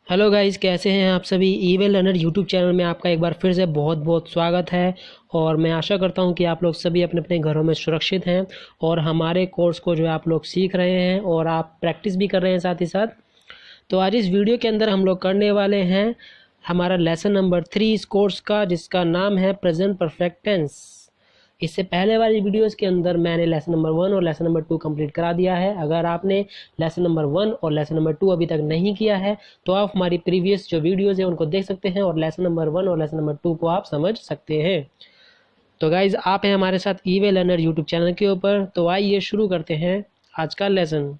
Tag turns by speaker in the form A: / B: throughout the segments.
A: Hello guys, कैसे हैं आप सभी। ईवेल लर्नर यूट्यूब चैनल में आपका एक बार फिर से बहुत बहुत स्वागत है। और मैं आशा करता हूं कि आप लोग सभी अपने अपने घरों में सुरक्षित हैं और हमारे कोर्स को जो है आप लोग सीख रहे हैं और आप प्रैक्टिस भी कर रहे हैं साथ ही साथ। तो आज इस वीडियो के अंदर हम लोग करने वाले हैं हमारा लेसन नंबर 3 इस कोर्स का, जिसका नाम है प्रेजेंट परफेक्ट टेंस। इससे पहले वाली वीडियोस के अंदर मैंने लेसन नंबर 1 और लेसन नंबर 2 कंप्लीट करा दिया है। अगर आपने लेसन नंबर 1 और लेसन नंबर 2 अभी तक नहीं किया है तो आप हमारी प्रीवियस जो वीडियोस है उनको देख सकते हैं और लेसन नंबर 1 और लेसन नंबर 2 को आप समझ सकते हैं। तो गाइज, आप हैं हमारे साथ ईवे लर्नर यूट्यूब चैनल के ऊपर। तो आइए शुरू करते हैं आज का लेसन।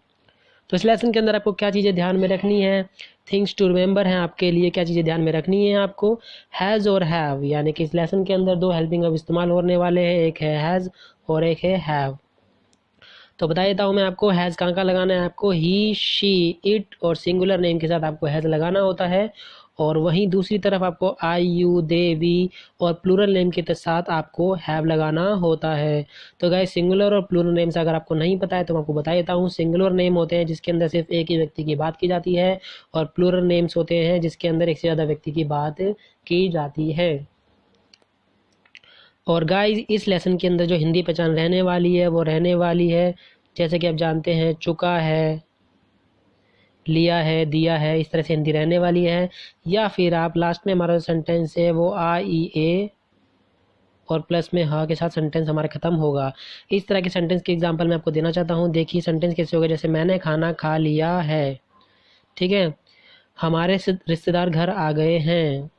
A: तो इस लेसन के अंदर आपको क्या चीज़ें ध्यान में रखनी है, थिंग्स टू रिमेंबर हैं आपके लिए, क्या चीज़ें ध्यान में रखनी है आपको। हैज़ और हैव, यानी कि इस लेसन के अंदर दो हेल्पिंग वर्ब इस्तेमाल होने वाले हैं, एक है हैज़ और एक है हैव। तो बता देता हूँ मैं आपको हैज़ कहाँ कहाँ लगाना है। आपको ही, शी, इट और सिंगुलर नेम के साथ आपको हैज़ लगाना होता है। और वहीं दूसरी तरफ आपको आई, यू, दे, वी और प्लूरल नेम के साथ आपको हैव लगाना होता है। तो गाइस, सिंगुलर और प्लूरल नेम से अगर आपको नहीं पता है तो मैं आपको बता देता हूँ। सिंगुलर नेम होते हैं जिसके अंदर सिर्फ एक ही व्यक्ति की बात की जाती है, और प्लूरल नेम्स होते हैं जिसके अंदर एक से ज़्यादा व्यक्ति की बात की जाती है। और गाइस, इस लेसन के अंदर जो हिंदी पहचान रहने वाली है वो रहने वाली है, जैसे कि आप जानते हैं, चुका है, लिया है, दिया है, इस तरह से हिंदी रहने वाली है। या फिर आप लास्ट में हमारा सेंटेंस है वो आ, ई, ए और प्लस में हा के साथ सेंटेंस हमारा खत्म होगा। इस तरह के सेंटेंस के एग्जांपल मैं आपको देना चाहता हूँ। देखिए सेंटेंस कैसे होगा, जैसे मैंने खाना खा लिया है, ठीक है। हमारे रिश्तेदार घर आ गए हैं,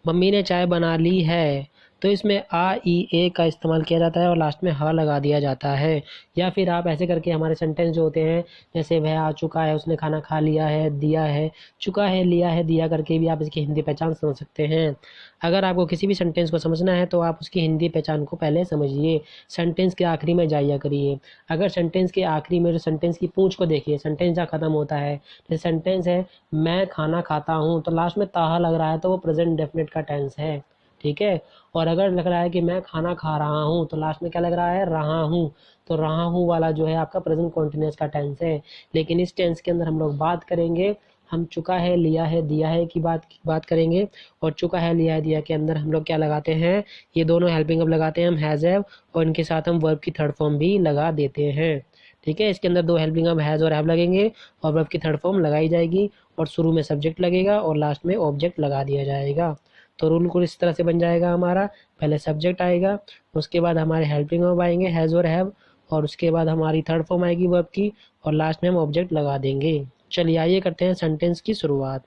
A: मम्मी ने चाय बना ली है। तो इसमें आ, ई, ए का इस्तेमाल किया जाता है और लास्ट में हा लगा दिया जाता है। या फिर आप ऐसे करके हमारे सेंटेंस जो होते हैं, जैसे वह आ चुका है, उसने खाना खा लिया है, दिया है, चुका है, लिया है, दिया करके भी आप इसकी हिंदी पहचान समझ सकते हैं। अगर आपको किसी भी सेंटेंस को समझना है तो आप उसकी हिंदी पहचान को पहले समझिए, सेंटेंस के आखिरी में जाइया करिए। अगर सेंटेंस के आखिरी में जो सेंटेंस की पूंछ को देखिए, सेंटेंस जहाँ खत्म होता है, जैसे सेंटेंस है मैं खाना खाता हूँ, तो लास्ट में ताहा लग रहा है तो वो प्रेजेंट डेफिनेट का टेंस है, ठीक है। और अगर लग रहा है कि मैं खाना खा रहा हूँ तो लास्ट में क्या लग रहा है, रहा हूँ। तो रहा हूँ वाला जो है आपका प्रेजेंट कॉन्टिन्यूस का टेंस है। लेकिन इस टेंस के अंदर हम लोग बात करेंगे, हम चुका है, लिया है, दिया है की बात करेंगे। और चुका है, लिया है, दिया के अंदर हम लोग क्या लगाते हैं, ये दोनों हेल्पिंग वर्ब लगाते हैं हम, हैज़ हैव, और इनके साथ हम वर्ब की थर्ड फॉर्म भी लगा देते हैं, ठीक है। इसके अंदर दो हेल्पिंग वर्ब हैज़ और हैव लगेंगे और वर्ब की थर्ड फॉर्म लगाई जाएगी और शुरू में सब्जेक्ट लगेगा और लास्ट में ऑब्जेक्ट लगा दिया जाएगा। तो रूल कुछ इस तरह से बन जाएगा हमारा, पहले सब्जेक्ट आएगा, उसके बाद हमारे हेल्पिंग वर्ब आएंगे हैज़ और हैव, और उसके बाद हमारी थर्ड फॉर्म आएगी वर्ब की, और लास्ट में हम ऑब्जेक्ट लगा देंगे। चलिए आइए करते हैं सेंटेंस की शुरुआत।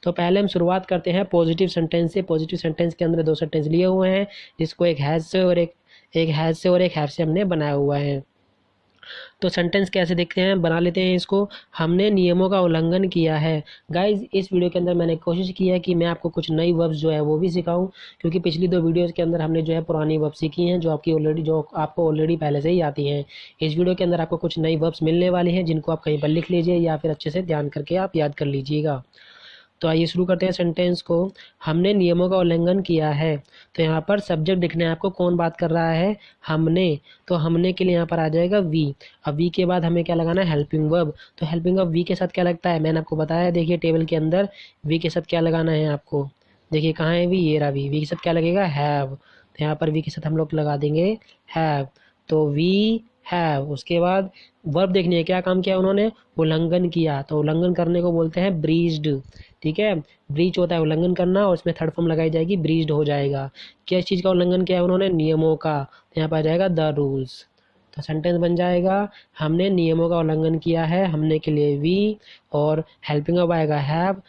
A: तो पहले हम शुरुआत करते हैं पॉजिटिव सेंटेंस से। पॉजिटिव सेंटेंस के अंदर दो सेंटेंस लिए हुए हैं, जिसको एक हैज़ से और एक हैज़ से और एक हैव से हमने बनाया हुआ है। तो सेंटेंस कैसे देखते हैं, बना लेते हैं इसको। हमने नियमों का उल्लंघन किया है। गाइज, इस वीडियो के अंदर मैंने कोशिश की है कि मैं आपको कुछ नई वर्ब्स जो है वो भी सिखाऊं, क्योंकि पिछली दो वीडियोस के अंदर हमने जो है पुरानी वर्ब सीखी हैं जो आपको ऑलरेडी पहले से ही आती हैं। इस वीडियो के अंदर आपको कुछ नई वर्ब्स मिलने वाली हैं जिनको आप कहीं पर लिख लीजिए या फिर अच्छे से ध्यान करके आप याद कर लीजिएगा। तो आइए शुरू करते हैं सेंटेंस को। हमने नियमों का उल्लंघन किया है। तो यहाँ पर सब्जेक्ट दिखने आपको कौन बात कर रहा है, हमने। तो हमने के लिए यहाँ पर आ जाएगा वी। अब वी के बाद हमें क्या लगाना है, हेल्पिंग वर्ब। तो हेल्पिंग वर्ब वी के साथ क्या लगता है, मैंने आपको बताया, देखिए टेबल के अंदर वी के साथ क्या लगाना है आपको। देखिए कहाँ है वी, ये रहा वी। वी के साथ क्या लगेगा, हैव। तो यहाँ पर वी के साथ हम लोग लगा देंगे हैव। तो वी हैव। उसके बाद वर्ब देखने है, क्या काम किया उन्होंने, उल्लंघन किया। तो उल्लंघन करने को बोलते हैं ब्रीच्ड, ठीक है। ब्रीच होता है उल्लंघन करना, और इसमें थर्ड फॉर्म लगाई जाएगी, ब्रीच्ड हो जाएगा। किस चीज़ का उल्लंघन किया है उन्होंने, नियमों का। तो यहाँ पर आ जाएगा द रूल्स। तो सेंटेंस बन जाएगा, हमने नियमों का उल्लंघन किया है, हमने के लिए वी, और हेल्पिंग वर्ब आएगा हैव,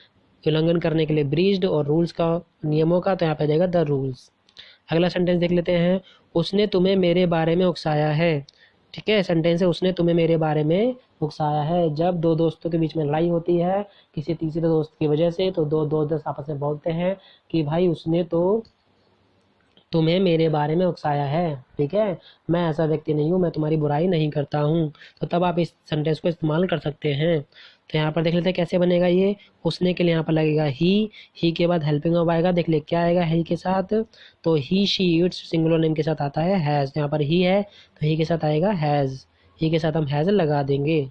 A: उल्लंघन करने के लिए ब्रीच्ड, और रूल्स का, नियमों का, तो यहाँ पर आ जाएगा द रूल्स। अगला सेंटेंस देख लेते हैं, उसने तुम्हें मेरे बारे में उकसाया है, ठीक है। सेंटेंस है उसने तुम्हें मेरे बारे में उकसाया है। जब दो दोस्तों के बीच में लड़ाई होती है किसी तीसरे दोस्त की वजह से, तो दो दोस्त आपस में बोलते हैं कि भाई उसने तो तुम्हें मेरे बारे में उकसाया है, ठीक है। मैं ऐसा व्यक्ति नहीं हूँ, मैं तुम्हारी बुराई नहीं करता हूँ। तो तब आप इस सेंटेंस को इस्तेमाल कर सकते हैं। तो यहाँ पर देख लेते हैं कैसे बनेगा ये। उसने के लिए यहाँ पर लगेगा ही के बाद हेल्पिंग वर्ब आएगा, देख ले क्या आएगा ही के साथ। तो ही, शी, इट्स सिंगुलर नेम के साथ आता है हैज़। यहाँ पर ही है तो ही के साथ आएगा हैज़, ही के साथ हम हैज़ लगा देंगे।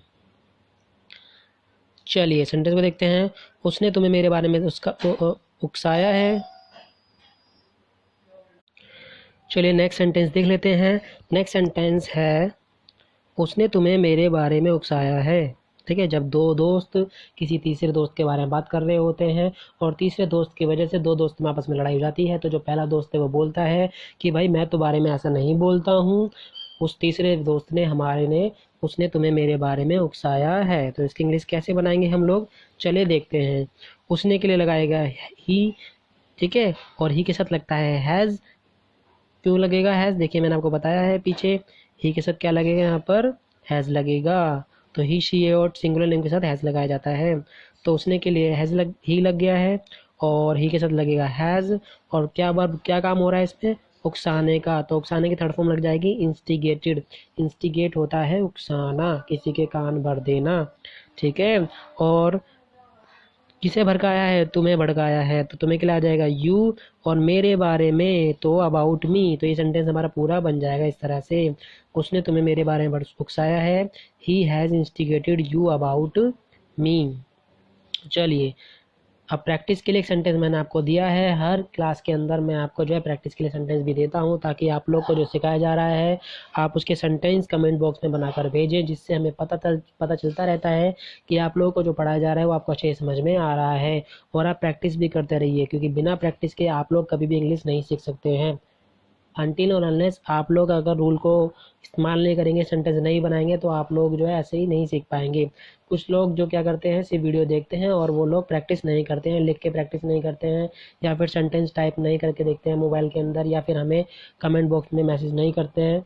A: चलिए सेंटेंस को देखते हैं। उसने तुम्हें मेरे बारे में उसका उकसाया है। चलिए नेक्स्ट सेंटेंस देख लेते हैं। नेक्स्ट सेंटेंस है उसने तुम्हें मेरे बारे में उकसाया है। ठीक है, जब दो दोस्त किसी तीसरे दोस्त के बारे में बात कर रहे होते हैं और तीसरे दोस्त की वजह से दो दोस्त में आपस में लड़ाई हो जाती है, तो जो पहला दोस्त है वो बोलता है कि भाई मैं तो बारे में ऐसा नहीं बोलता हूँ, उस तीसरे दोस्त ने हमारे ने उसने तुम्हें मेरे बारे में उकसाया है। तो इसकी इंग्लिश कैसे बनाएंगे हम लोग, चले देखते हैं। उसने के लिए लगाएगा ही, ठीक है, और ही के साथ लगता है हैज़। क्यों लगेगा हैज़, देखिए मैंने आपको बताया है पीछे। ही के साथ क्या लगेगा, यहाँ पर हैज़ लगेगा। तो ही शी और सिंगुलर नेम के साथ हैज़ लगाया जाता है। तो उसने के लिए ही लग गया है और ही के साथ लगेगा हैज़। और क्या काम हो रहा है इसमें, उकसाने का। तो उकसाने की थर्ड फॉर्म लग जाएगी इंस्टिगेटेड। इंस्टिगेट होता है उकसाना, किसी के कान भर देना। ठीक है, और किसे भड़काया है, तुम्हें भड़काया है, तो तुम्हें क्या आ जाएगा यू, और मेरे बारे में तो अबाउट मी। तो ये सेंटेंस हमारा पूरा बन जाएगा इस तरह से। उसने तुम्हें मेरे बारे में उकसाया है, he has instigated you about me. चलिए अब प्रैक्टिस के लिए एक सेंटेंस मैंने आपको दिया है। हर क्लास के अंदर मैं आपको जो है प्रैक्टिस के लिए सेंटेंस भी देता हूँ, ताकि आप लोग को जो सिखाया जा रहा है आप उसके सेंटेंस कमेंट बॉक्स में बनाकर भेजें, जिससे हमें पता चलता रहता है कि आप लोगों को जो पढ़ाया जा रहा है वो आपको अच्छे से समझ में आ रहा है। और आप प्रैक्टिस भी करते रहिए, क्योंकि बिना प्रैक्टिस के आप लोग कभी भी इंग्लिश नहीं सीख सकते हैं। अनटिल और अनलेस आप लोग अगर रूल को इस्तेमाल नहीं करेंगे, सेंटेंस नहीं बनाएंगे, तो आप लोग जो है ऐसे ही नहीं सीख पाएंगे। कुछ लोग जो क्या करते हैं, सिर्फ वीडियो देखते हैं और वो लोग प्रैक्टिस नहीं करते हैं, लिख के प्रैक्टिस नहीं करते हैं, या फिर सेंटेंस टाइप नहीं करके देखते हैं मोबाइल के अंदर, या फिर हमें कमेंट बॉक्स में मैसेज नहीं करते हैं।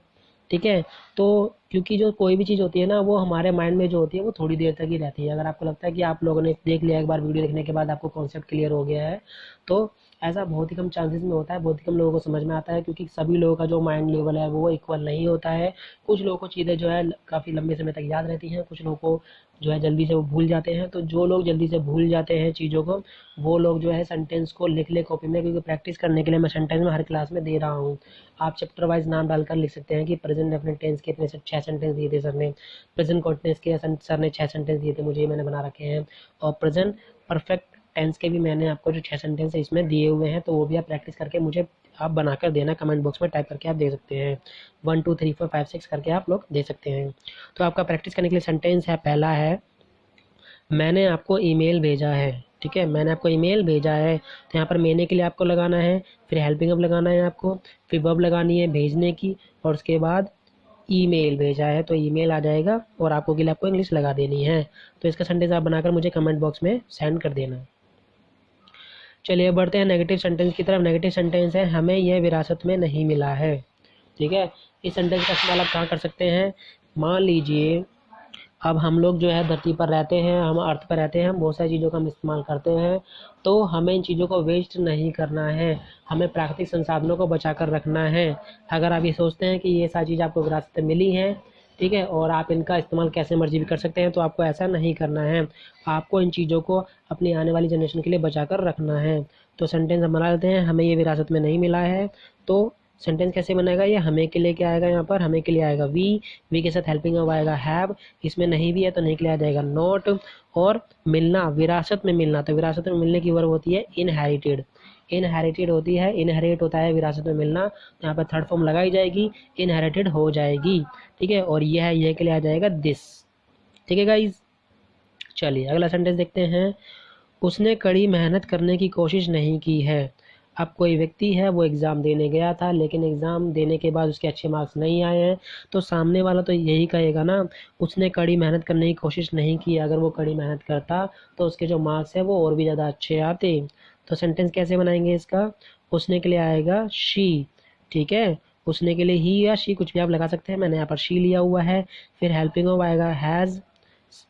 A: ठीक है, तो क्योंकि जो कोई भी चीज़ होती है ना, वो हमारे माइंड में जो होती है वो थोड़ी देर तक ही रहती है। अगर आपको लगता है कि आप लोगों ने देख लिया, एक बार वीडियो देखने के बाद आपको कॉन्सेप्ट क्लियर हो गया है, तो ऐसा बहुत ही कम चांसेस में होता है, बहुत ही कम लोगों को समझ में आता है, क्योंकि सभी लोगों का जो माइंड लेवल है वो इक्वल नहीं होता है। कुछ लोगों को चीज़ें जो है काफ़ी लंबे समय तक याद रहती हैं, कुछ लोगों को जो है जल्दी से वो भूल जाते हैं। तो जो लोग जल्दी से भूल जाते हैं चीज़ों को, वो लोग जो है सेंटेंस को लिख ले कॉपी में, क्योंकि प्रैक्टिस करने के लिए मैं सेंटेंस में हर क्लास में दे रहा हूँ। आप चैप्टर वाइज नाम डालकर लिख सकते हैं कि प्रेजेंट डेफिनेट टेंस के इतने से 6 सेंटेंस दिए थे सर ने, प्रेजेंट कॉन्टिन्यूस के सर ने 6 सेंटेंस दिए थे मुझे, ये मैंने बना रखे हैं, और प्रेजेंट परफेक्ट टेंस के भी मैंने आपको जो 6 सेंटेंस है इसमें दिए हुए हैं। तो वो भी आप प्रैक्टिस करके मुझे आप बनाकर देना, कमेंट बॉक्स में टाइप करके आप दे सकते हैं। 1 2 3 4 5 6 करके आप लोग दे सकते हैं। तो आपका प्रैक्टिस करने के लिए सेंटेंस है, पहला है मैंने आपको ईमेल भेजा है। ठीक है, मैंने आपको ईमेल भेजा है, तो यहाँ पर मैंने के लिए आपको लगाना है, फिर हेल्पिंग अप लगाना है आपको, फिर वर्ब लगानी है भेजने की, और उसके बाद ईमेल भेजा है तो ईमेल आ जाएगा, और आपको के लिए आपको इंग्लिश लगा देनी है। तो इसका सेंटेंस आप बनाकर मुझे कमेंट बॉक्स में सेंड कर देना। चलिए बढ़ते हैं नेगेटिव सेंटेंस की तरफ। नेगेटिव सेंटेंस है हमें यह विरासत में नहीं मिला है। ठीक है, इस सेंटेंस का इस्तेमाल आप कहाँ कर सकते हैं, मान लीजिए अब हम लोग जो है धरती पर रहते हैं, हम अर्थ पर रहते हैं, हम बहुत सारी चीज़ों का हम इस्तेमाल करते हैं, तो हमें इन चीज़ों को वेस्ट नहीं करना है, हमें प्राकृतिक संसाधनों को बचा कर रखना है। अगर आप ये सोचते हैं कि ये सारी चीज़ आपको विरासत में मिली है, ठीक है, और आप इनका इस्तेमाल कैसे मर्जी भी कर सकते हैं, तो आपको ऐसा नहीं करना है। आपको इन चीज़ों को अपनी आने वाली जनरेशन के लिए बचा कर रखना है। तो सेंटेंस हम बना लेते हैं, हमें ये विरासत में नहीं मिला है। तो सेंटेंस कैसे बनेगा, ये हमें के लिए क्या आएगा, यहाँ पर हमें के लिए आएगा वी के साथ हेल्पिंग वर्ब आएगा हैव, इसमें नहीं भी है तो नहीं के लिए आ जाएगा नॉट, और मिलना, विरासत में मिलना, तो विरासत में मिलने की वर्ब होती है इनहेरिटेड। इनहेरिटेड होती है, इनहेरिट होता है विरासत में मिलना, तो यहाँ पर थर्ड फॉर्म लगाई जाएगी, इनहेरिटेड हो जाएगी। ठीक है, और यह है, यह के लिए आ जाएगा दिस। ठीक है गाइज, चलिए अगला सेंटेंस देखते हैं। उसने कड़ी मेहनत करने की कोशिश नहीं की है। अब कोई व्यक्ति है, वो एग्ज़ाम देने गया था, लेकिन एग्ज़ाम देने के बाद उसके अच्छे मार्क्स नहीं आए हैं, तो सामने वाला तो यही कहेगा ना, उसने कड़ी मेहनत करने की कोशिश नहीं की। अगर वो कड़ी मेहनत करता तो उसके जो मार्क्स है वो और भी ज़्यादा अच्छे आते। तो सेंटेंस कैसे बनाएंगे इसका, उसने के लिए आएगा शी। ठीक है, उसने के लिए ही या शी कुछ भी आप लगा सकते हैं, मैंने यहाँ पर शी लिया हुआ है। फिर हेल्पिंग ऑफ आएगा हैज़,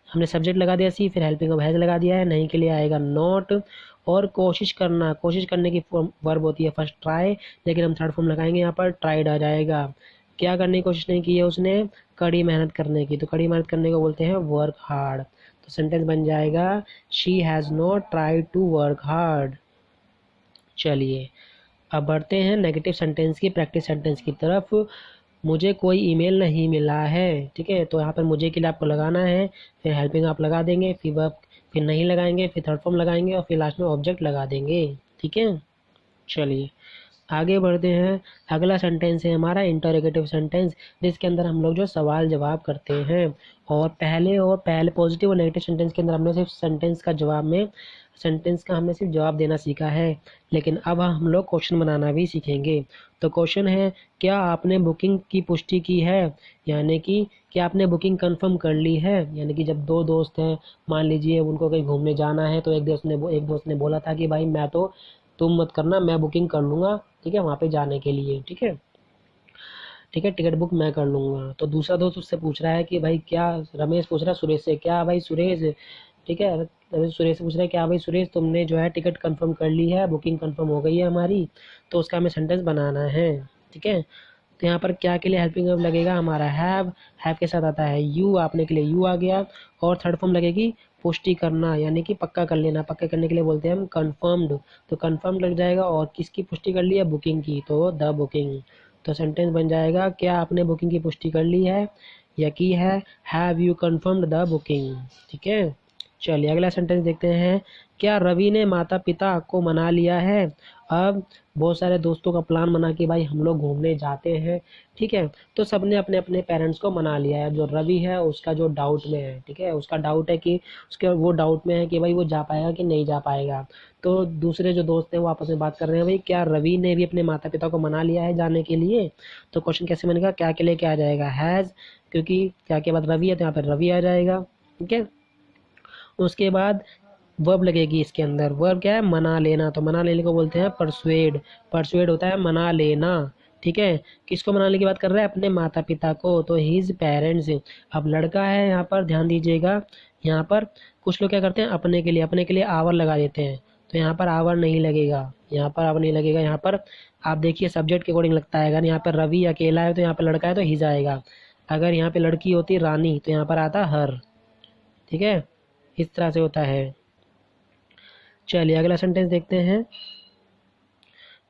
A: हमने सब्जेक्ट लगा दिया सी, फिर हेल्पिंग ऑफ हैज़ लगा दिया है। नहीं के लिए आएगा नॉट, और कोशिश करना, कोशिश करने की वर्ब होती है फर्स्ट ट्राई, लेकिन हम थर्ड फॉर्म लगाएंगे, यहाँ पर ट्राइड आ जाएगा। क्या करने की कोशिश नहीं की है उसने, कड़ी मेहनत करने की, तो कड़ी मेहनत करने को बोलते हैं वर्क हार्ड। तो सेंटेंस बन जाएगा she has not tried to work hard. चलिए अब बढ़ते हैं नेगेटिव सेंटेंस की प्रैक्टिस सेंटेंस की तरफ। मुझे कोई ईमेल नहीं मिला है। ठीक है, तो यहाँ पर मुझे के लिए आपको लगाना है, फिर हेल्पिंग आप लगा देंगे, फिर नहीं लगाएंगे, फिर थर्ड फॉर्म लगाएंगे और फिर लास्ट में ऑब्जेक्ट लगा देंगे। ठीक है, चलिए आगे बढ़ते हैं। अगला सेंटेंस है हमारा इंटरोगेटिव सेंटेंस, जिसके अंदर हम लोग जो सवाल जवाब करते हैं। और पहले पॉजिटिव और नेगेटिव सेंटेंस के अंदर हमने सिर्फ सेंटेंस का हमने सिर्फ जवाब देना सीखा है, लेकिन अब हम लोग क्वेश्चन बनाना भी सीखेंगे। तो क्वेश्चन है, क्या आपने बुकिंग की पुष्टि की है, यानी कि क्या आपने बुकिंग कंफर्म कर ली है। यानी कि जब दो दोस्त हैं, मान लीजिए उनको कहीं घूमने जाना है, तो एक दोस्त ने बोला था कि भाई तुम मत करना, मैं बुकिंग कर लूँगा, ठीक है, वहाँ पे जाने के लिए, ठीक है, टिकट बुक मैं कर लूँगा। तो दूसरा दोस्त उससे पूछ रहा है कि भाई क्या, रमेश पूछ रहा है सुरेश से, क्या भाई सुरेश, ठीक है, रमेश सुरेश से पूछ रहा है क्या भाई सुरेश, तुमने जो है टिकट कंफर्म कर ली है, बुकिंग कंफर्म हो गई है हमारी। तो उसका हमें सेंटेंस बनाना है। ठीक है, तो यहाँ पर क्या के लिए हेल्पिंग वर्ब लगेगा हमारा हैव के साथ आता है यू, आपने के लिए यू आ गया। और थर्ड फॉर्म लगेगी पुष्टि करना, यानी कि पक्का कर लेना, पक्का करने के लिए बोलते हैं हम कंफर्म्ड, तो कंफर्म लग जाएगा। और किसकी पुष्टि कर ली है, बुकिंग की, तो द बुकिंग। तो सेंटेंस बन जाएगा, क्या आपने बुकिंग की पुष्टि कर ली है या की है, have you confirmed the booking. ठीक है, चलिए अगला सेंटेंस देखते हैं। क्या रवि ने माता पिता को मना लिया है। अब बहुत सारे दोस्तों का प्लान बना कि भाई हम लोग घूमने जाते हैं, ठीक है, तो सबने अपने अपने पेरेंट्स को मना लिया है। जो रवि है उसका जो डाउट में है, ठीक है, उसका डाउट है कि वो डाउट में है कि भाई वो जा पाएगा कि नहीं जा पाएगा। तो दूसरे जो दोस्त हैं वो आपस में बात कर रहे हैं, भाई क्या रवि ने भी अपने माता पिता को मना लिया है जाने के लिए। तो क्वेश्चन कैसे बनेगा, क्या के लिए क्या आ जाएगा, हैज़, क्योंकि क्या के बाद रवि है तो यहाँ पर रवि आ जाएगा। ठीक है, उसके बाद वर्ब लगेगी इसके अंदर। वर्ब क्या है, मना लेना, तो मना लेने को बोलते हैं परसुएड। परसुएड होता है मना लेना। ठीक है, किसको मनाने की बात कर रहा है, अपने माता पिता को, तो हिज पेरेंट्स। अब लड़का है यहाँ पर, ध्यान दीजिएगा, यहाँ पर कुछ लोग क्या करते हैं, अपने के लिए आवर लगा देते हैं। तो यहाँ पर आवर नहीं लगेगा, यहाँ पर आवर नहीं लगेगा। यहाँ पर आप देखिए सब्जेक्ट के अकॉर्डिंग लगता है। अगर यहाँ पर रवि अकेला है तो यहाँ पर लड़का है तो हिज आएगा। अगर यहाँ पे लड़की होती रानी तो यहाँ पर आता हर। ठीक है, इस तरह से होता है। चलिए अगला सेंटेंस देखते हैं।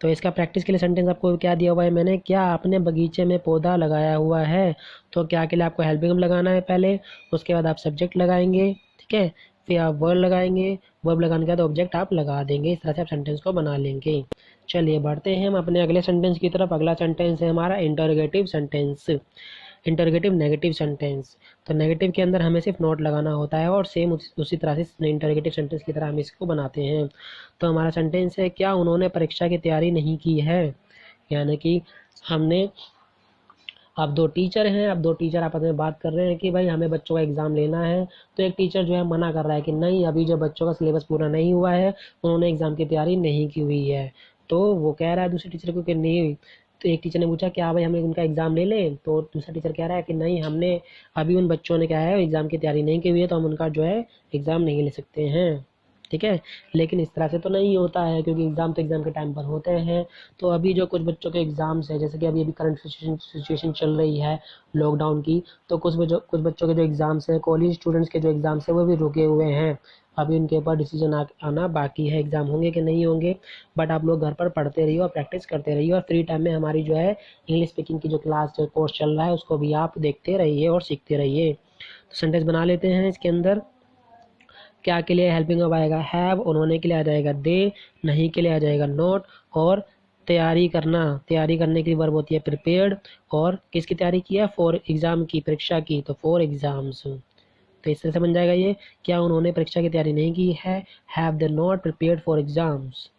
A: तो इसका प्रैक्टिस के लिए सेंटेंस आपको क्या दिया हुआ है मैंने, क्या आपने बगीचे में पौधा लगाया हुआ है। तो क्या के लिए आपको हेल्पिंग वर्ब लगाना है पहले, उसके बाद आप सब्जेक्ट लगाएंगे, ठीक है, फिर आप वर्ब लगाएंगे, वर्ब लगाने के बाद ऑब्जेक्ट आप लगा देंगे। इस तरह से आप सेंटेंस को बना लेंगे। चलिए बढ़ते हैं हम अपने अगले सेंटेंस की तरफ। अगला सेंटेंस है हमारा interrogative sentence, interrogative negative sentence. तो नेगेटिव के अंदर हमें सिर्फ नोट लगाना होता है और सेम उसी तरह से इंटरोगेटिव सेंटेंस की तरह हम इसको बनाते हैं। तो हमारा सेंटेंस है, क्या उन्होंने परीक्षा की तैयारी नहीं की है। यानी कि हमने, अब दो टीचर आपस में बात कर रहे हैं कि भाई हमें बच्चों का एग्ज़ाम लेना है। तो एक टीचर जो है मना कर रहा है कि नहीं, अभी जो बच्चों का सिलेबस पूरा नहीं हुआ है, उन्होंने एग्ज़ाम की तैयारी नहीं की हुई है। तो वो कह रहा है दूसरे टीचर को कि नहीं हुई। तो एक टीचर ने पूछा क्या भाई हमें उनका एग्ज़ाम ले लें। तो दूसरा टीचर कह रहा है कि नहीं, हमने अभी उन बच्चों ने क्या है एग्ज़ाम की तैयारी नहीं की हुई है, तो हम उनका जो है एग्ज़ाम नहीं ले सकते हैं। ठीक है, लेकिन इस तरह से तो नहीं होता है, क्योंकि एग्ज़ाम तो एग्ज़ाम के टाइम पर होते हैं। तो अभी जो कुछ बच्चों के एग्ज़ाम्स है, जैसे कि अभी करंट सिचुएशन चल रही है लॉकडाउन की, तो कुछ बच्चों के जो एग्ज़ाम्स हैं, कॉलेज स्टूडेंट्स के जो एग्ज़ाम्स हैं वो भी रुके हुए हैं। अभी उनके ऊपर डिसीजन आना बाकी है, एग्ज़ाम होंगे कि नहीं होंगे। बट आप लोग घर पर पढ़ते रहिए और प्रैक्टिस करते रहिए, और फ्री टाइम में हमारी जो है इंग्लिश स्पीकिंग की जो क्लास जो कोर्स चल रहा है उसको भी आप देखते रहिए और सीखते रहिए। तो सेंटेंस बना लेते हैं इसके अंदर। क्या के लिए हेल्पिंग वर्ब आएगा, हैव, उन्होंने के लिए आ जाएगा दे, नहीं के लिए आ जाएगा नॉट, और तैयारी करने की वर्ब होती है प्रिपेयर्ड। और किसकी तैयारी की है, फॉर एग्ज़ाम की, परीक्षा की, तो फॉर एग्ज़ाम्स। तो इस तरह से बन जाएगा ये, क्या उन्होंने परीक्षा की तैयारी नहीं की है, have they not prepared for exams.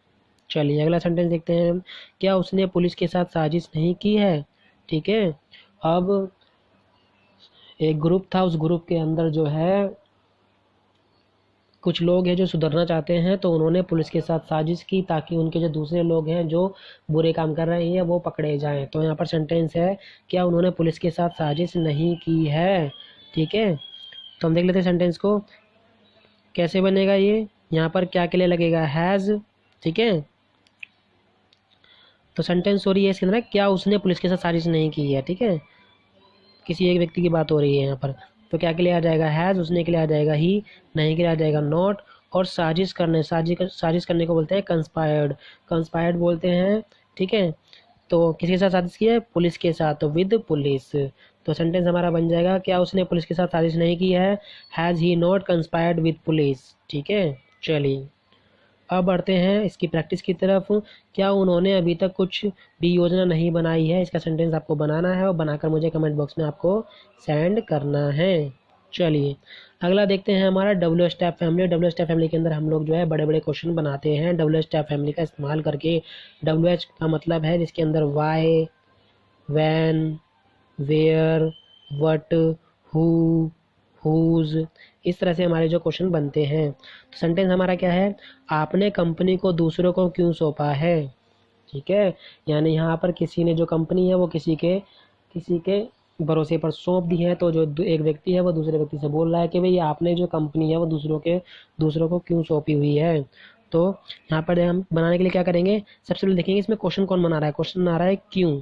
A: चलिए अगला सेंटेंस देखते हैं हम, क्या उसने पुलिस के साथ साजिश नहीं की है। ठीक है, अब एक ग्रुप था, उस ग्रुप के अंदर जो है कुछ लोग हैं जो सुधरना चाहते हैं, तो उन्होंने पुलिस के साथ साजिश की ताकि उनके जो दूसरे लोग हैं जो बुरे काम कर रहे हैं वो पकड़े जाएं। तो यहाँ पर सेंटेंस है, क्या उन्होंने पुलिस के साथ साजिश नहीं की है। ठीक है, तो हम देख लेते हैं सेंटेंस को कैसे बनेगा ये। यहाँ पर क्या के लिए लगेगा, हैज़। ठीक है, तो सेंटेंस हो रही है इसके अंदर, क्या उसने पुलिस के साथ साजिश नहीं की है। ठीक है, किसी एक व्यक्ति की बात हो रही है यहाँ पर। तो क्या के लिए आ जाएगा हैज़, उसने के लिए आ जाएगा ही, नहीं के लिए आ जाएगा नॉट, और साजिश करने को बोलते हैं कंस्पायर्ड बोलते हैं। ठीक है, तो किसके साथ साजिश की है, पुलिस के साथ, तो विद पुलिस। तो सेंटेंस हमारा बन जाएगा, क्या उसने पुलिस के साथ साजिश नहीं की है, has he not conspired with police. ठीक है, चलिए अब बढ़ते हैं इसकी प्रैक्टिस की तरफ। क्या उन्होंने अभी तक कुछ भी योजना नहीं बनाई है, इसका सेंटेंस आपको बनाना है और बनाकर मुझे कमेंट बॉक्स में आपको सेंड करना है। चलिए अगला देखते हैं हमारा W step family. W step family के अंदर हम लोग जो है बड़े बड़े क्वेश्चन बनाते हैं डब्ल्यू स्टेप फैमिली का इस्तेमाल करके। डब्ल्यू एच का मतलब है जिसके अंदर why, when, where, what, who, whose, इस तरह से हमारे जो क्वेश्चन बनते हैं। तो सेंटेंस हमारा क्या है, आपने कंपनी को दूसरों को क्यों सौंपा है। ठीक है, यानी यहाँ पर किसी ने जो कंपनी है वो किसी के भरोसे पर सौंप दी है। तो जो एक व्यक्ति है वो दूसरे व्यक्ति से बोल रहा है कि भाई आपने जो कंपनी है वो दूसरों को क्यों सौंपी हुई है। तो यहाँ पर हम बनाने के लिए क्या करेंगे, सबसे पहले देखेंगे इसमें क्वेश्चन कौन बना रहा है। क्वेश्चन आ रहा है क्यों,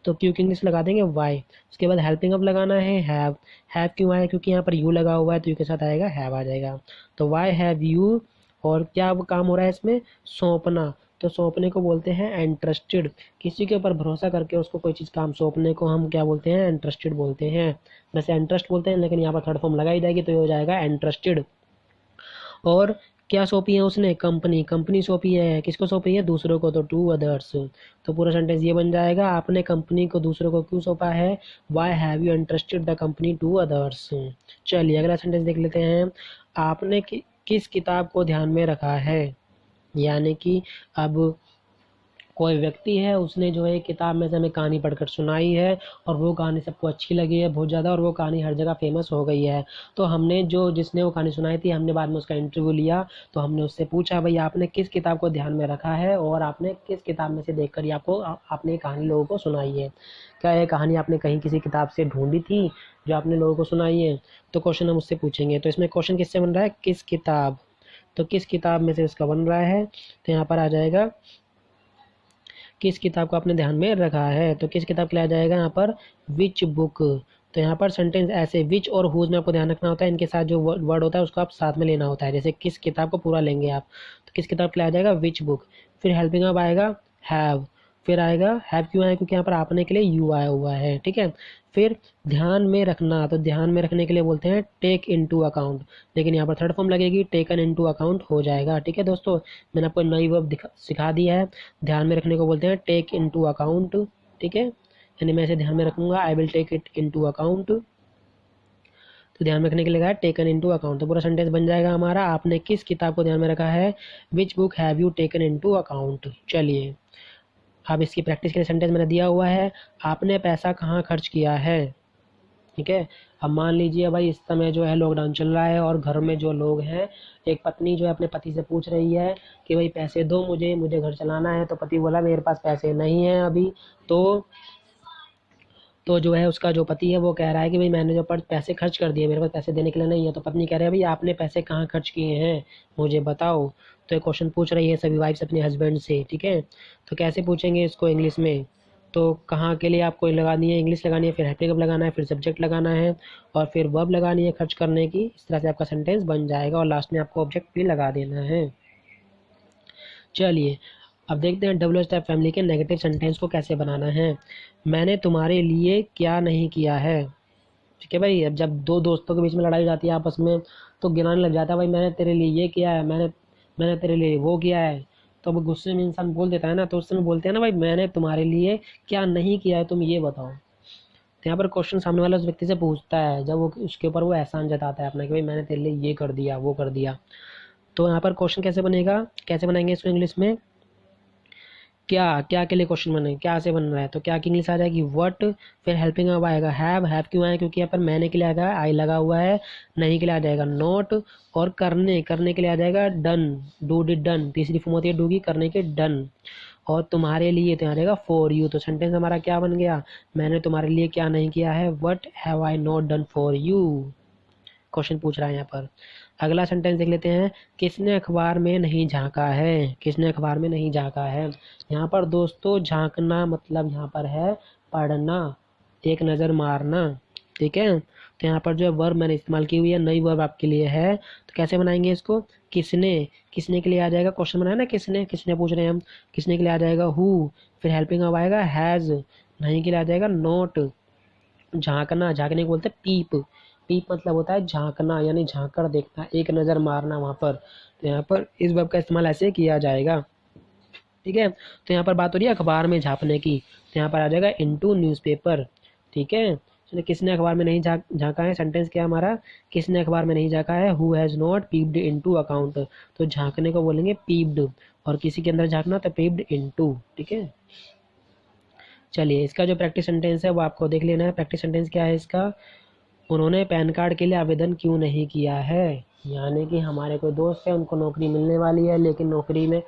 A: तो क्यों की इंग्लिश लगा देंगे वाई। उसके बाद हेल्पिंग अप लगाना है हैव। हैव क्यों आया, क्योंकि यहाँ पर यू लगा हुआ है तो यू के साथ आएगा हैव आ जाएगा। तो वाई हैव यू, और क्या काम हो रहा है इसमें, सौंपना। तो सौंपने को बोलते हैं एंट्रस्टेड। किसी के ऊपर भरोसा करके उसको कोई चीज़ काम सौंपने को हम क्या बोलते हैं, एंट्रस्टेड बोलते हैं। वैसे एंट्रस्ट बोलते हैं लेकिन यहाँ पर थर्ड फॉर्म लगाई जाएगी तो ये हो जाएगा एंट्रस्टेड। और क्या सौंपी है उसने, कंपनी सौंपी है, किसको सौंपी है, दूसरों को, तो टू अदर्स। तो पूरा सेंटेंस ये बन जाएगा, आपने कंपनी को दूसरों को क्यों सौंपा है, why have you entrusted the company to others. चलिए अगला सेंटेंस देख लेते हैं, आपने किस किताब को ध्यान में रखा है। यानी कि अब कोई व्यक्ति है, उसने जो है किताब में से हमें कहानी पढ़कर सुनाई है और वो कहानी सबको अच्छी लगी है बहुत ज़्यादा, और वो कहानी हर जगह फेमस हो गई है। तो हमने जिसने वो कहानी सुनाई थी, हमने बाद में उसका इंटरव्यू लिया तो हमने उससे पूछा भाई आपने किस किताब को ध्यान में रखा है और आपने किस किताब में से देखकर ही आपने ये कहानी लोगों को सुनाई है। क्या ये कहानी आपने कहीं किसी किताब से ढूंढी थी जो आपने लोगों को सुनाई है। तो क्वेश्चन हम उससे पूछेंगे। तो इसमें क्वेश्चन किससे बन रहा है, किस किताब, तो किस किताब में से उसका बन रहा है। तो यहाँ पर आ जाएगा किस किताब को आपने ध्यान में रखा है। तो किस किताब के लिए आ जाएगा यहाँ पर विच बुक। तो यहाँ पर सेंटेंस ऐसे विच और हुज में आपको ध्यान रखना होता है, इनके साथ जो वर्ड होता है उसको आप साथ में लेना होता है। जैसे किस किताब को पूरा लेंगे आप, तो किस किताब के लिए आ जाएगा विच बुक। फिर हेल्पिंग अप आएगा हैव, फिर आएगा हैव क्यों आया, क्योंकि यहाँ पर आपने के लिए यू आया हुआ है। ठीक है, फिर ध्यान में रखना, तो ध्यान में रखने के लिए बोलते हैं टेक इनटू अकाउंट, लेकिन यहाँ पर थर्ड फॉर्म लगेगी, टेकन इनटू अकाउंट हो जाएगा। ठीक है दोस्तों, मैंने आपको नई वर्ब सिखा दिया है। ध्यान में रखने को बोलते हैं टेक इनटू अकाउंट। ठीक है, यानी मैं इसे ध्यान में रखूंगा, I will take it into account. तो ध्यान में रखने के लिए टेकन इनटू अकाउंट। तो पूरा सेंटेंस बन जाएगा हमारा, आपने किस किताब को ध्यान में रखा है, which book have you taken into account. चलिए अब इसकी प्रैक्टिस के लिए सेंटेंस मैंने दिया हुआ है, आपने पैसा कहाँ खर्च किया है। ठीक है, अब मान लीजिए भाई इस समय जो है लॉकडाउन चल रहा है और घर में जो लोग हैं, एक पत्नी जो है अपने पति से पूछ रही है कि भाई पैसे दो मुझे घर चलाना है। तो पति बोला मेरे पास पैसे नहीं हैं अभी। तो जो है उसका जो पति है वो कह रहा है कि भाई मैंने जो पैसे खर्च कर दिए, मेरे पास पैसे देने के लिए नहीं है। तो पत्नी कह रही है भाई आपने पैसे कहाँ खर्च किए हैं मुझे बताओ। तो एक क्वेश्चन पूछ रही है सभी वाइफ्स अपने हस्बैंड से। ठीक है, तो कैसे पूछेंगे इसको इंग्लिश में, तो कहाँ के लिए आपको लगानी है, इंग्लिश लगानी है, फिर हेल्पिंग अप लगाना है, फिर सब्जेक्ट लगाना है और फिर वर्ब लगानी है खर्च करने की। इस तरह से आपका सेंटेंस बन जाएगा और लास्ट में आपको ऑब्जेक्ट भी लगा देना है। चलिए अब देखते हैं डब्ल्यू स्टेप फैमिली के नेगेटिव सेंटेंस को कैसे बनाना है। मैंने तुम्हारे लिए क्या नहीं किया है। ठीक है भाई, अब जब दो दोस्तों के बीच में लड़ाई हो जाती है आपस में तो गिनाने लग जाता है भाई मैंने तेरे लिए ये किया है, मैंने तेरे लिए वो किया है। तो अब गुस्से में इंसान बोल देता है ना, तो उस समय बोलते हैं ना भाई मैंने तुम्हारे लिए क्या नहीं किया है तुम ये बताओ। तो यहाँ पर क्वेश्चन सामने वाला उस व्यक्ति से पूछता है जब वो उसके ऊपर वो एहसान जताता है अपना कि भाई मैंने तेरे लिए ये कर दिया वो कर दिया। तो यहाँ पर क्वेश्चन कैसे बनेगा, कैसे बनाएंगे इसको इंग्लिश में, क्या के लिए क्वेश्चन बने, क्या से बन रहा है। तो क्या की इंग्लिश आ जाएगी व्हाट, फिर हेल्पिंग अप आएगा हैव क्यों आया, क्योंकि यहाँ पर मैंने के लिए आएगा आई लगा हुआ है, नहीं के लिए आ जाएगा नॉट, और करने के लिए आ जाएगा डन, डू डिड डन, तीसरी फॉर्म होती है डू की, करने के डन। और तुम्हारे लिए तो यहाँ रहेगा फॉर यू। तो सेंटेंस हमारा क्या बन गया, मैंने तुम्हारे लिए क्या नहीं किया है, what have I not done for you, question पूछ रहा है यहाँ पर। अगला सेंटेंस देख लेते हैं, किसने अखबार में नहीं झांका है, किसने अखबार में नहीं झांका है। यहाँ पर दोस्तों झांकना मतलब यहाँ पर है पढ़ना, एक नज़र मारना। ठीक है, तो यहाँ पर जो है वर्ब मैंने इस्तेमाल की हुई है, नई वर्ब आपके लिए है। तो कैसे बनाएंगे इसको, किसने के लिए आ जाएगा, क्वेश्चन बनाया ना किसने पूछ रहे हैं हम, किसने के लिए आ जाएगा हु, फिर हेल्पिंग अप आएगा हैज़, नहीं के लिए आ जाएगा नॉट, झांकना, झांकने को बोलते हैं पीप। पीप मतलब होता है झांकना, यानी झांक कर देखना, एक नज़र मारना वहाँ पर। तो यहाँ पर इस वर्ब का इस्तेमाल ऐसे किया जाएगा, ठीक है। तो यहाँ पर बात हो रही है अखबार में झांकने की, तो यहाँ पर आ जाएगा इनटू न्यूज़पेपर, ठीक है। चलिए, किसने अखबार में नहीं झांका है, सेंटेंस क्या हमारा, किसने अखबार में नहीं झांका है, who has not peeped into account. तो झांकने को बोलेंगे पीप्ड, और किसी के अंदर झांकना तो पीप्ड इनटू, ठीक है। चलिए, इसका जो प्रैक्टिस सेंटेंस है वो आपको देख लेना है। प्रैक्टिस सेंटेंस क्या है इसका, उन्होंने पैन कार्ड के लिए आवेदन क्यों नहीं किया है। यानी कि हमारे कोई दोस्त है, उनको नौकरी मिलने वाली है, लेकिन नौकरी में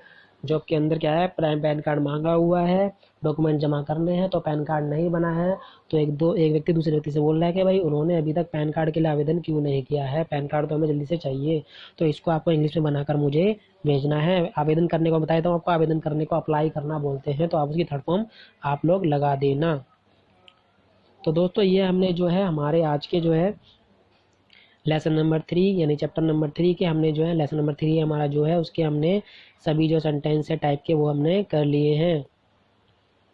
A: जॉब के अंदर क्या है, पैन कार्ड मांगा हुआ है, डॉक्यूमेंट जमा करने हैं, तो पैन कार्ड नहीं बना है। तो एक व्यक्ति दूसरे व्यक्ति से बोल रहा है कि भाई उन्होंने अभी तक पैन कार्ड के लिए आवेदन क्यों नहीं किया है, पैन कार्ड तो हमें जल्दी से चाहिए। तो इसको आपको इंग्लिश में बनाकर मुझे भेजना है। आवेदन करने को बताया, तो आपको आवेदन करने को अप्लाई करना बोलते हैं, तो आप उसकी थर्ड फॉर्म आप लोग लगा देना। तो दोस्तों, ये हमने जो है हमारे आज के जो है लेसन नंबर 3 यानी चैप्टर नंबर 3 के हमने जो है लेसन नंबर 3 हमारा जो है उसके हमने सभी जो सेंटेंस है टाइप के वो हमने कर लिए हैं,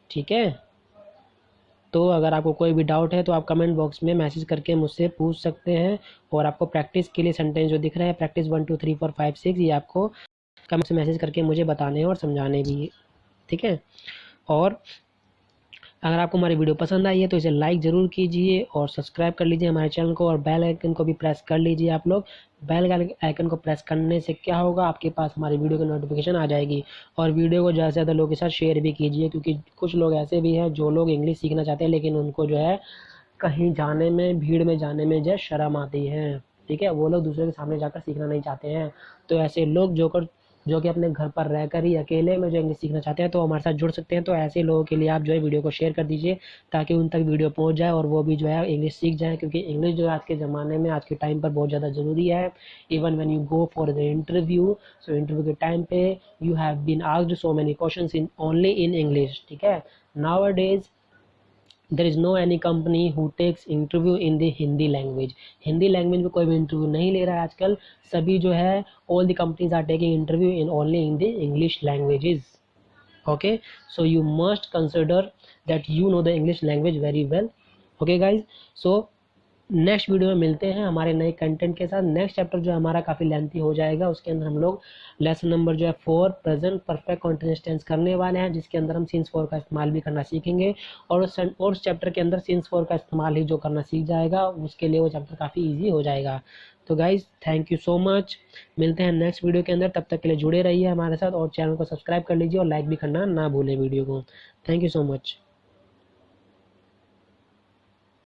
A: ठीक है। तो अगर आपको कोई भी डाउट है तो आप कमेंट बॉक्स में मैसेज करके मुझसे पूछ सकते हैं। और आपको प्रैक्टिस के लिए सेंटेंस जो दिख रहा है, प्रैक्टिस 1 2 3 4 5 6, ये आपको कमेंट से मैसेज करके मुझे बताने हैं और समझाने भी, ठीक है। और अगर आपको हमारी वीडियो पसंद आई है तो इसे लाइक ज़रूर कीजिए और सब्सक्राइब कर लीजिए हमारे चैनल को, और बेल आइकन को भी प्रेस कर लीजिए आप लोग। बेल आइकन को प्रेस करने से क्या होगा, आपके पास हमारी वीडियो की नोटिफिकेशन आ जाएगी। और वीडियो को ज़्यादा से ज़्यादा लोगों के साथ शेयर भी कीजिए, क्योंकि कुछ लोग ऐसे भी हैं जो लोग इंग्लिश सीखना चाहते हैं, लेकिन उनको जो है कहीं जाने में, भीड़ में जाने में जो है शर्म आती है, ठीक है। वो लोग दूसरे के सामने जाकर सीखना नहीं चाहते हैं। तो ऐसे लोग जो कि अपने घर पर रहकर ही अकेले में जो इंग्लिश सीखना चाहते हैं, तो हमारे साथ जुड़ सकते हैं। तो ऐसे लोगों के लिए आप जो है वीडियो को शेयर कर दीजिए, ताकि उन तक वीडियो पहुंच जाए और वो भी जो है इंग्लिश सीख जाए, क्योंकि इंग्लिश जो है आज के ज़माने में, आज के टाइम पर बहुत ज़्यादा ज़रूरी है। Even when you go for the interview, so interview के टाइम पे you have been asked so many questions in only in English, ठीक है। Nowadays there is no any company who takes interview in the Hindi language. Hindi language में कोई भी interview नहीं ले रहा है आजकल। सभी जो है all the companies are taking interview in only in the English languages, okay, so you must consider that you know the English language very well, okay guys। so next video में मिलते हैं हमारे नए कंटेंट के साथ। Next chapter जो हमारा काफ़ी लेंथी हो जाएगा, उसके अंदर हम लोग लेसन नंबर जो है 4 प्रेजेंट परफेक्ट कॉन्टिन्यूअस टेंस करने वाले हैं, जिसके अंदर हम सिंस 4 का इस्तेमाल भी करना सीखेंगे। और उस चैप्टर के अंदर सिंस 4 का इस्तेमाल ही जो करना सीख जाएगा, उसके लिए वो चैप्टर काफ़ी ईजी हो जाएगा। तो guys, thank you so much. मिलते हैं नेक्स्ट वीडियो के अंदर, तब तक के लिए जुड़े रहिए हमारे साथ और चैनल को सब्सक्राइब कर लीजिए और लाइक भी करना ना भूलें वीडियो को। Thank you so much.